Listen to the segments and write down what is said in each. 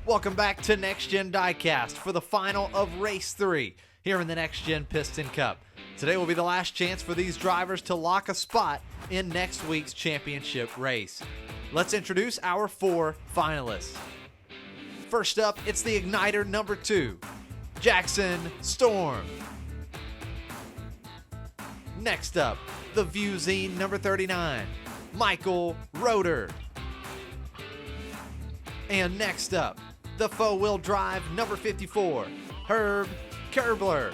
Welcome back to Next-Gen Diecast for the final of Race 3 here in the Next-Gen Piston Cup. Today will be the last chance for these drivers to lock a spot in next week's championship race. Let's introduce our 4 finalists. First up, it's the Igniter number 2, Jackson Storm. Next up, the Vuezine number 39, Michael Rotor. And next up, the four-wheel drive number 54, Herb Curbler.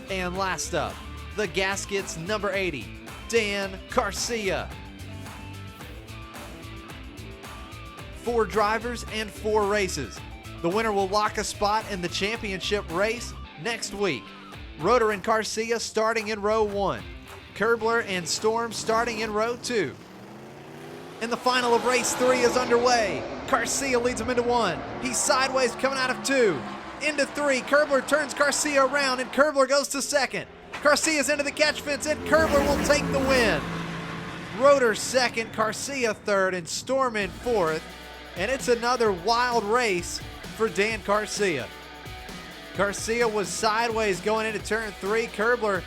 And last up, the gaskets number 80, Dan Carcia. 4 drivers and 4 races. The winner will lock a spot in the championship race next week. Rotor and Carcia starting in row 1. Curbler and Storm starting in row 2. And the final of race 3 is underway. Carcia leads him into 1. He's sideways coming out of 2. Into 3. Curbler turns Carcia around and Curbler goes to 2nd. Carcia's into the catch fence and Curbler will take the win. Rotor 2nd, Carcia 3rd, and Storm in 4th. And it's another wild race for Dan Carcia. Carcia was sideways going into turn 3. Curbler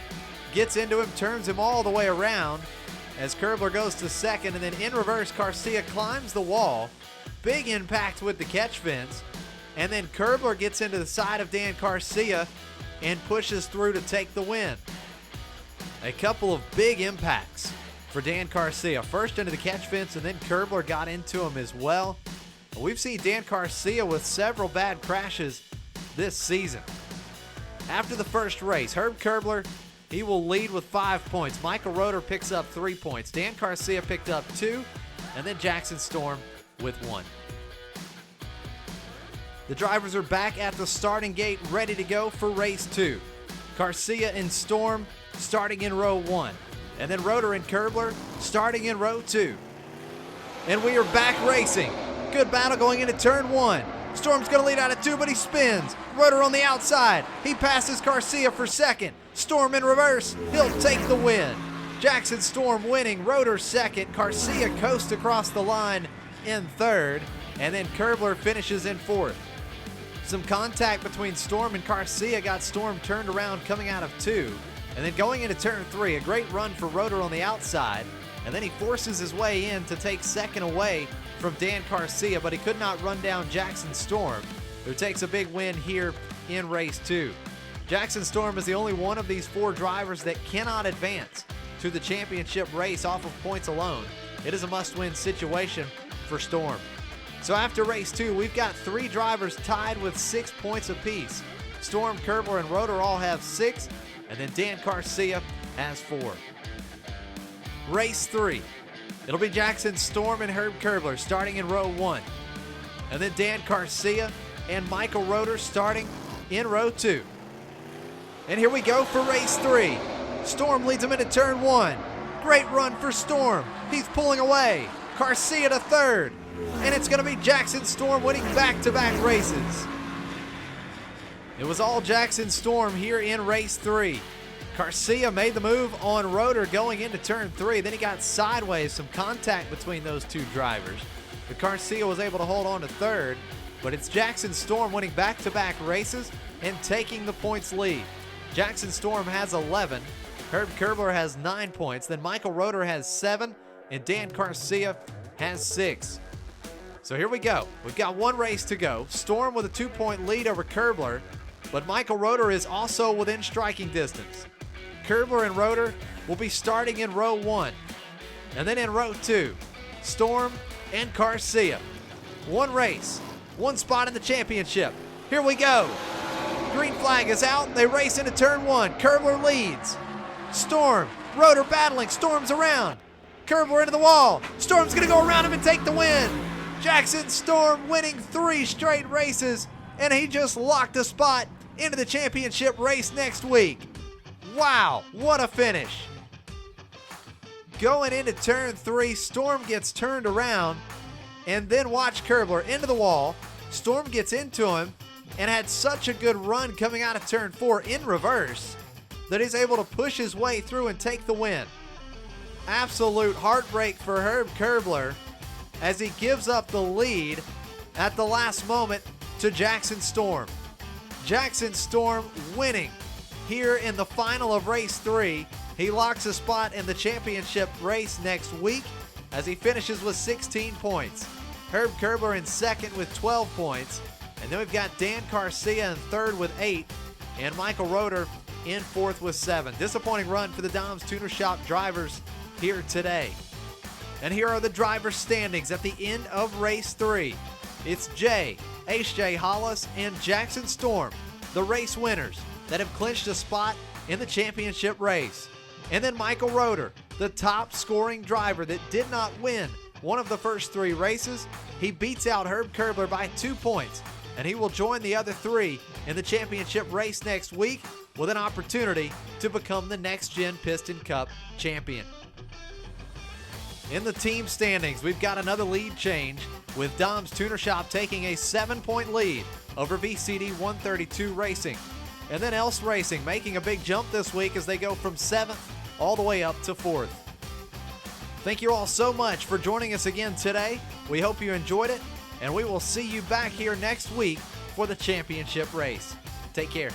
gets into him, turns him all the way around as Curbler goes to 2nd, and then in reverse, Carcia climbs the wall. Big impact with the catch fence, and then Curbler gets into the side of Dan Carcia and pushes through to take the win. A couple of big impacts for Dan Carcia. First into the catch fence, and then Curbler got into him as well. We've seen Dan Carcia with several bad crashes this season. After the first race, Herb Curbler, he will lead with 5 points. Michael Rotor picks up 3 points. Dan Carcia picked up 2, and then Jackson Storm with 1. The drivers are back at the starting gate ready to go for race 2. Carcia and Storm starting in row 1, and then Rotor and Curbler starting in row 2. And we are back racing. Good battle going into turn 1. Storm's going to lead out of 2, but he spins. Rotor on the outside. He passes Carcia for 2nd. Storm in reverse. He'll take the win. Jackson Storm winning. Rotor 2nd. Carcia coasts across the line in 3rd. And then Curbler finishes in 4th. Some contact between Storm and Carcia got Storm turned around coming out of 2. And then going into turn 3, a great run for Rotor on the outside. And then he forces his way in to take 2nd away from Dan Carcia, but he could not run down Jackson Storm, who takes a big win here in race 2. Jackson Storm is the only one of these 4 drivers that cannot advance to the championship race off of points alone. It is a must-win situation for Storm. So after race 2, we've got 3 drivers tied with 6 points apiece. Storm, Curbler, and Rotor all have 6, and then Dan Carcia has 4. Race 3. It'll be Jackson Storm and Herb Curbler starting in row 1. And then Dan Carcia and Michael Rotor starting in row 2. And here we go for race 3. Storm leads him into turn 1. Great run for Storm. He's pulling away. Carcia to 3rd. And it's going to be Jackson Storm winning back-to-back races. It was all Jackson Storm here in race 3. Carcia made the move on Rotor going into turn 3. Then he got sideways, some contact between those 2 drivers. But Carcia was able to hold on to 3rd. But it's Jackson Storm winning back-to-back races and taking the points lead. Jackson Storm has 11. Herb Curbler has 9 points. Then Michael Rotor has 7. And Dan Carcia has 6. So here we go. We've got 1 race to go. Storm with a 2-point lead over Curbler. But Michael Rotor is also within striking distance. Curbler and Rotor will be starting in row 1. And then in row 2, Storm and Carcia. 1 race, 1 spot in the championship. Here we go. Green flag is out. They race into turn 1. Curbler leads. Storm, Rotor battling. Storm's around. Curbler into the wall. Storm's going to go around him and take the win. Jackson Storm winning 3 straight races, and he just locked a spot into the championship race next week. Wow, what a finish. Going into turn 3, Storm gets turned around, and then watch Curbler into the wall. Storm gets into him and had such a good run coming out of turn 4 in reverse that he's able to push his way through and take the win. Absolute heartbreak for Herb Curbler as he gives up the lead at the last moment to Jackson Storm. Jackson Storm winning here in the final of race 3. He locks a spot in the championship race next week as he finishes with 16 points. Herb Curbler in second with 12 points. And then we've got Dan Carcia in third with 8. And Michael Rotor in fourth with 7. Disappointing run for the Dom's Tuner Shop drivers here today. And here are the driver standings at the end of race 3. It's Jay, H.J. Hollis, and Jackson Storm, the race winners that have clinched a spot in the championship race. And then Michael Rotor, the top scoring driver that did not win one of the first 3 races. He beats out Herb Curbler by 2 points, and he will join the other 3 in the championship race next week with an opportunity to become the Next-Gen Piston Cup champion. In the team standings, we've got another lead change with Dom's Tuner Shop taking a 7-point lead over VCD 132 Racing. And then Else Racing making a big jump this week as they go from 7th all the way up to 4th. Thank you all so much for joining us again today. We hope you enjoyed it, and we will see you back here next week for the championship race. Take care.